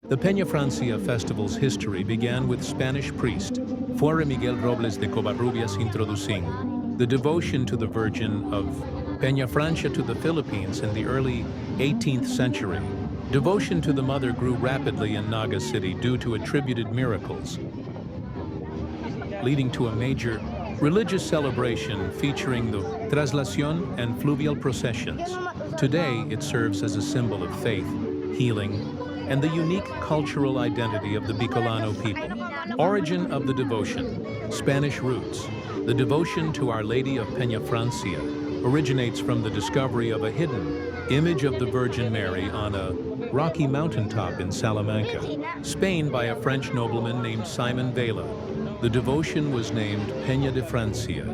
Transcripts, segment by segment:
The Pinafrancia festival's history began with Spanish priest Fray Miguel Robles de Covarrubias introducing the devotion to the Virgin of Pinafrancia to the Philippines in the early 18th century. Devotion to the Mother grew rapidly in Naga City due to attributed miracles, leading to a major religious celebration featuring the Traslación and Fluvial Processions. Today, it serves as a symbol of faith, healing, and the unique cultural identity of the Bicolano people. Origin of the devotion: Spanish roots. The devotion to Our Lady of Pinafrancia originates from the discovery of a hidden image of the Virgin Mary on a rocky mountaintop in Salamanca, Spain, by a French nobleman named Simon Vela. The devotion was named Peña de Francia,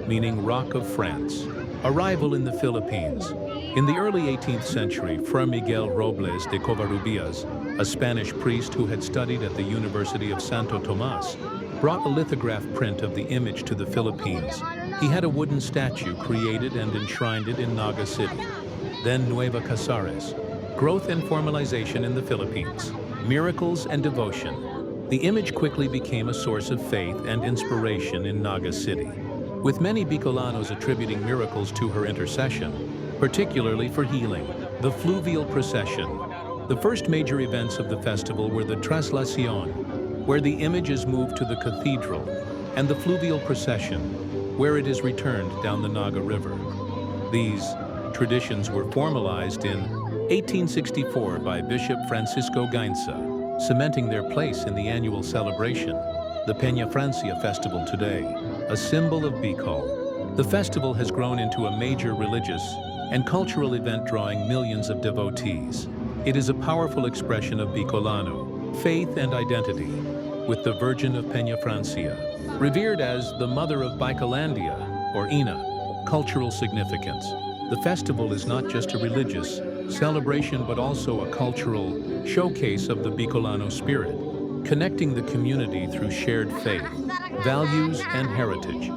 meaning Rock of France. Arrival in the Philippines. In the early 18th century, Fray Miguel Robles de Covarrubias, a Spanish priest who had studied at the University of Santo Tomas, brought a lithograph print of the image to the Philippines. He had a wooden statue created and enshrined it in Naga City, then Nueva Casares. Growth and formalization in the Philippines. Miracles and devotion. The image quickly became a source of faith and inspiration in Naga City, with many Bicolanos attributing miracles to her intercession, particularly for healing. The Fluvial Procession. The first major events of the festival were the Traslación, where the image is moved to the cathedral, and the Fluvial Procession, where it is returned down the Naga River. These traditions were formalized in 1864 by Bishop Francisco Gainza, cementing their place in the annual celebration. The Pinafrancia festival today, a symbol of Bicol. The festival has grown into a major religious and cultural event drawing millions of devotees. It is a powerful expression of Bicolano faith and identity, with the Virgin of Pinafrancia, revered as the Mother of Bicolandia, or Ina. Cultural significance. The festival is not just a religious celebration but also a cultural showcase of the Bicolano spirit, connecting the community through shared faith, values, and heritage.